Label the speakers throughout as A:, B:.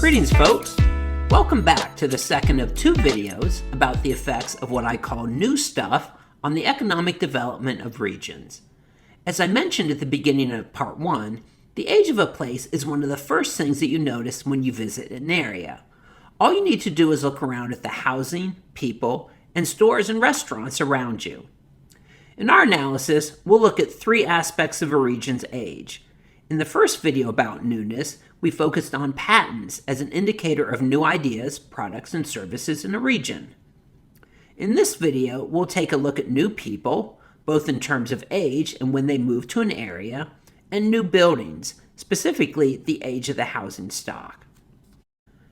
A: Greetings, folks! Welcome back to the second of two videos about the effects of what I call new stuff on the economic development of regions. As I mentioned at the beginning of part one, the age of a place is one of the first things that you notice when you visit an area. All you need to do is look around at the housing, people, and stores and restaurants around you. In our analysis, we'll look at three aspects of a region's age. In the first video about newness, we focused on patents as an indicator of new ideas, products, and services in a region. In this video, we'll take a look at new people, both in terms of age and when they move to an area, and new buildings, specifically the age of the housing stock.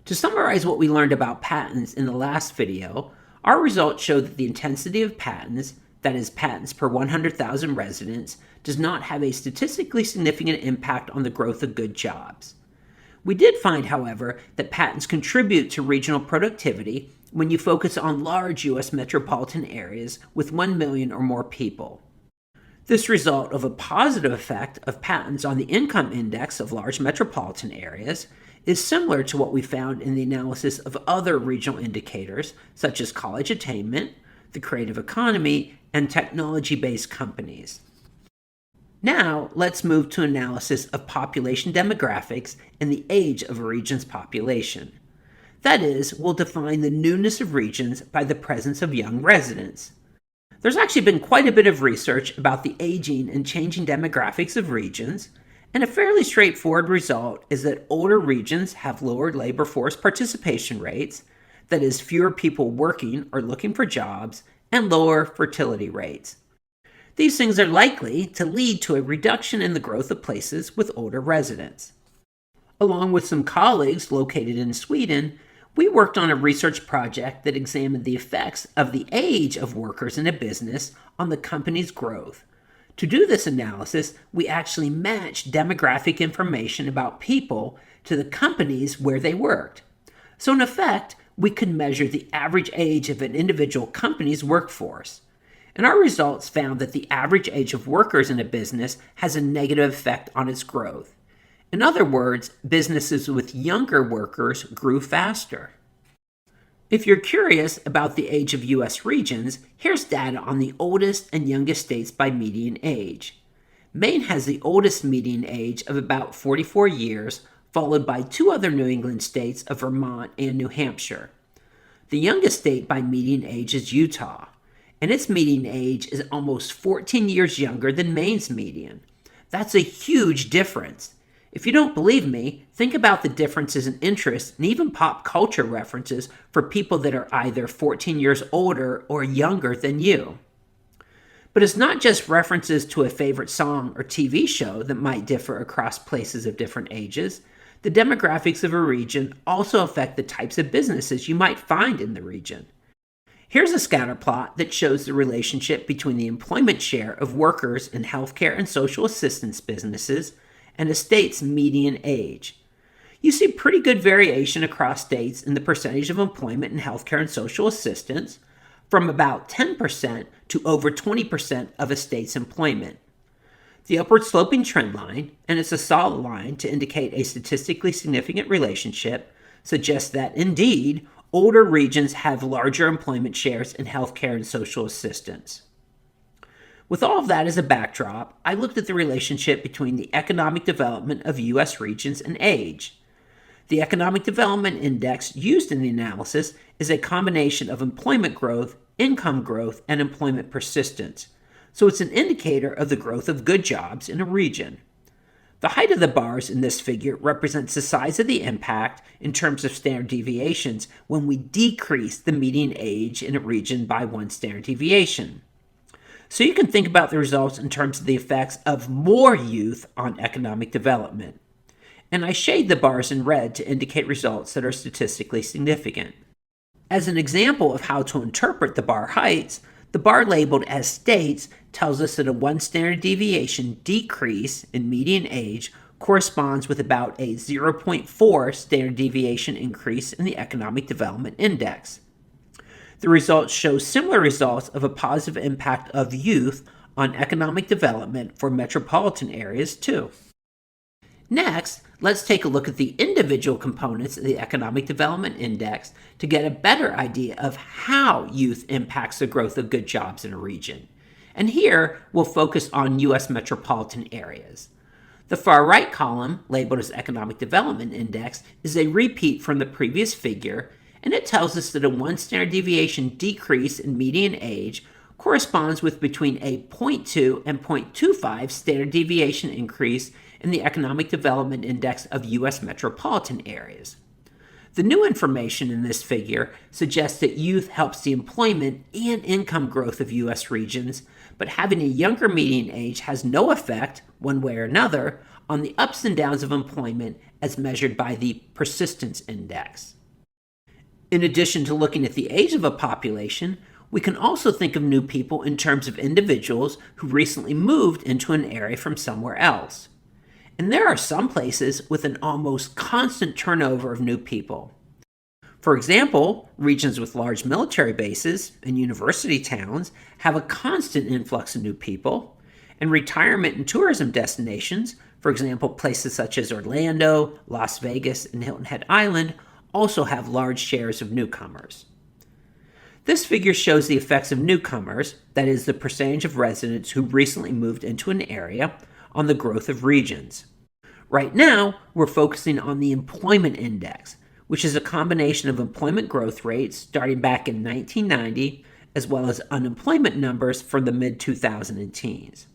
A: To summarize what we learned about patents in the last video, our results show that the intensity of patents, that is patents per 100,000 residents, does not have a statistically significant impact on the growth of good jobs. We did find, however, that patents contribute to regional productivity when you focus on large U.S. metropolitan areas with 1 million or more people. This result of a positive effect of patents on the income index of large metropolitan areas is similar to what we found in the analysis of other regional indicators such as college attainment, the creative economy, and technology-based companies. Now, let's move to analysis of population demographics and the age of a region's population. That is, we'll define the newness of regions by the presence of young residents. There's actually been quite a bit of research about the aging and changing demographics of regions, and a fairly straightforward result is that older regions have lower labor force participation rates, that is, fewer people working or looking for jobs, and lower fertility rates. These things are likely to lead to a reduction in the growth of places with older residents. Along with some colleagues located in Sweden, we worked on a research project that examined the effects of the age of workers in a business on the company's growth. To do this analysis, we actually matched demographic information about people to the companies where they worked. So in effect, we could measure the average age of an individual company's workforce. And our results found that the average age of workers in a business has a negative effect on its growth. In other words, businesses with younger workers grew faster. If you're curious about the age of U.S. regions, here's data on the oldest and youngest states by median age. Maine has the oldest median age of about 44 years, followed by two other New England states of Vermont and New Hampshire. The youngest state by median age is Utah, and its median age is almost 14 years younger than Maine's median. That's a huge difference. If you don't believe me, think about the differences in interest and even pop culture references for people that are either 14 years older or younger than you. But it's not just references to a favorite song or TV show that might differ across places of different ages. The demographics of a region also affect the types of businesses you might find in the region. Here's a scatter plot that shows the relationship between the employment share of workers in healthcare and social assistance businesses and a state's median age. You see pretty good variation across states in the percentage of employment in healthcare and social assistance, from about 10% to over 20% of a state's employment. The upward sloping trend line, and it's a solid line to indicate a statistically significant relationship, suggests that indeed, older regions have larger employment shares in healthcare and social assistance. With all of that as a backdrop, I looked at the relationship between the economic development of U.S. regions and age. The Economic Development Index used in the analysis is a combination of employment growth, income growth, and employment persistence, so it's an indicator of the growth of good jobs in a region. The height of the bars in this figure represents the size of the impact in terms of standard deviations when we decrease the median age in a region by 1 standard deviation. So you can think about the results in terms of the effects of more youth on economic development. And I shade the bars in red to indicate results that are statistically significant. As an example of how to interpret the bar heights, the bar labeled as states tells us that a 1 standard deviation decrease in median age corresponds with about a 0.4 standard deviation increase in the Economic Development Index. The results show similar results of a positive impact of youth on economic development for metropolitan areas too. Next, let's take a look at the individual components of the Economic Development Index to get a better idea of how youth impacts the growth of good jobs in a region. And here, we'll focus on U.S. metropolitan areas. The far right column, labeled as Economic Development Index, is a repeat from the previous figure, and it tells us that a 1 standard deviation decrease in median age corresponds with between a 0.2 and 0.25 standard deviation increase in the Economic Development Index of U.S. metropolitan areas. The new information in this figure suggests that youth helps the employment and income growth of U.S. regions, but having a younger median age has no effect, one way or another, on the ups and downs of employment as measured by the persistence index. In addition to looking at the age of a population, we can also think of new people in terms of individuals who recently moved into an area from somewhere else. And there are some places with an almost constant turnover of new people. For example, regions with large military bases and university towns have a constant influx of new people, and retirement and tourism destinations, for example, places such as Orlando, Las Vegas, and Hilton Head Island, also have large shares of newcomers. This figure shows the effects of newcomers, that is, the percentage of residents who recently moved into an area, on the growth of regions. Right now, we're focusing on the employment index, which is a combination of employment growth rates starting back in 1990, as well as unemployment numbers from the mid-2000 teens.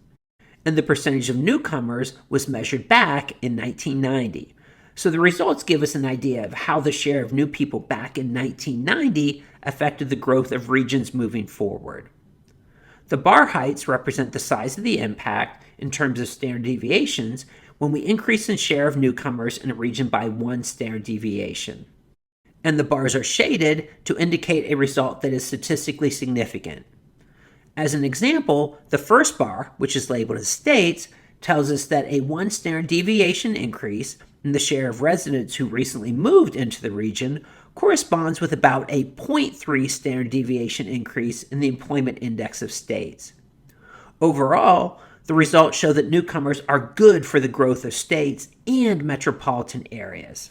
A: And the percentage of newcomers was measured back in 1990. So the results give us an idea of how the share of new people back in 1990 affected the growth of regions moving forward. The bar heights represent the size of the impact in terms of standard deviations when we increase in share of newcomers in a region by 1 standard deviation. And the bars are shaded to indicate a result that is statistically significant. As an example, the first bar, which is labeled as states, tells us that a 1 standard deviation increase in the share of residents who recently moved into the region corresponds with about a 0.3 standard deviation increase in the employment index of states. Overall, the results show that newcomers are good for the growth of states and metropolitan areas.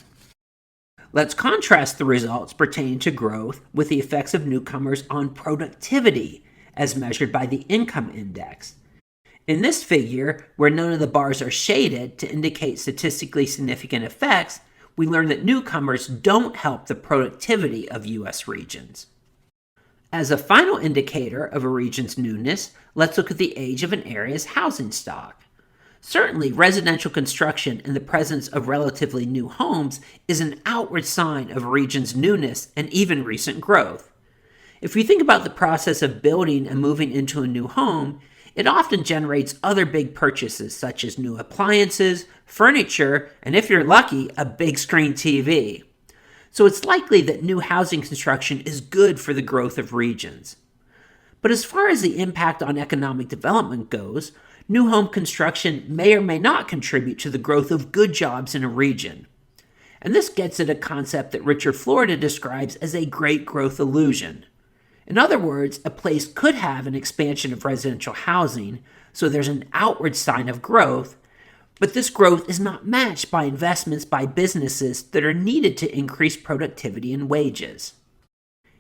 A: Let's contrast the results pertaining to growth with the effects of newcomers on productivity as measured by the income index. In this figure, where none of the bars are shaded to indicate statistically significant effects, we learn that newcomers don't help the productivity of U.S. regions. As a final indicator of a region's newness, let's look at the age of an area's housing stock. Certainly, residential construction in the presence of relatively new homes is an outward sign of a region's newness and even recent growth. If you think about the process of building and moving into a new home, it often generates other big purchases such as new appliances, furniture, and if you're lucky, a big screen TV. So it's likely that new housing construction is good for the growth of regions. But as far as the impact on economic development goes, new home construction may or may not contribute to the growth of good jobs in a region. And this gets at a concept that Richard Florida describes as a great growth illusion. In other words, a place could have an expansion of residential housing, so there's an outward sign of growth, but this growth is not matched by investments by businesses that are needed to increase productivity and wages.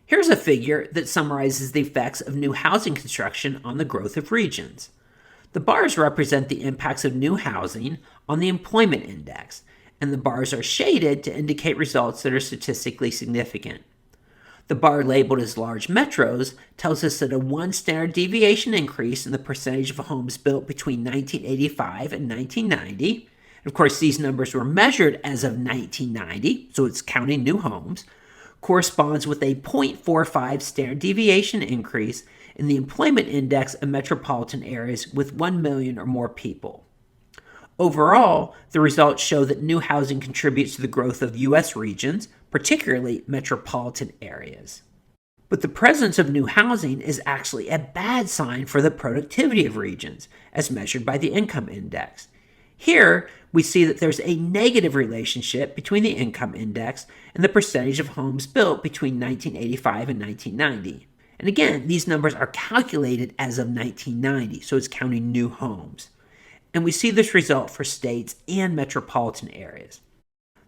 A: Here's a figure that summarizes the effects of new housing construction on the growth of regions. The bars represent the impacts of new housing on the employment index, and the bars are shaded to indicate results that are statistically significant. The bar labeled as large metros tells us that a 1 standard deviation increase in the percentage of homes built between 1985 and 1990, and of course these numbers were measured as of 1990, so it's counting new homes, corresponds with a 0.45 standard deviation increase in the employment index of metropolitan areas with 1 million or more people. Overall, the results show that new housing contributes to the growth of U.S. regions, particularly metropolitan areas. But the presence of new housing is actually a bad sign for the productivity of regions, as measured by the income index. Here, we see that there's a negative relationship between the income index and the percentage of homes built between 1985 and 1990. And again, these numbers are calculated as of 1990, so it's counting new homes. And we see this result for states and metropolitan areas.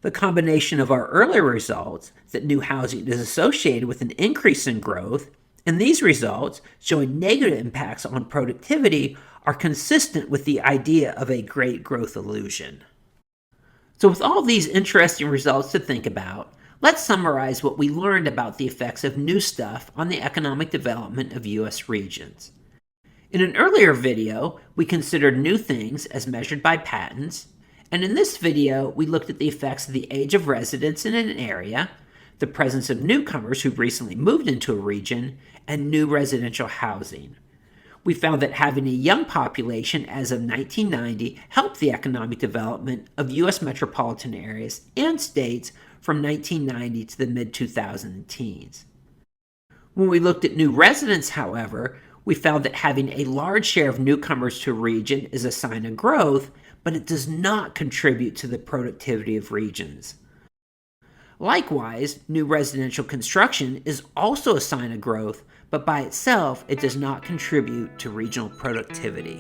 A: The combination of our earlier results, that new housing is associated with an increase in growth, and these results showing negative impacts on productivity are consistent with the idea of a great growth illusion. So with all these interesting results to think about, let's summarize what we learned about the effects of new stuff on the economic development of U.S. regions. In an earlier video, we considered new things as measured by patents, and in this video, we looked at the effects of the age of residents in an area, the presence of newcomers who recently moved into a region, and new residential housing. We found that having a young population as of 1990 helped the economic development of U.S. metropolitan areas and states from 1990 to the mid-2000 teens. When we looked at new residents, however, we found that having a large share of newcomers to a region is a sign of growth, but it does not contribute to the productivity of regions. Likewise, new residential construction is also a sign of growth, but by itself, it does not contribute to regional productivity.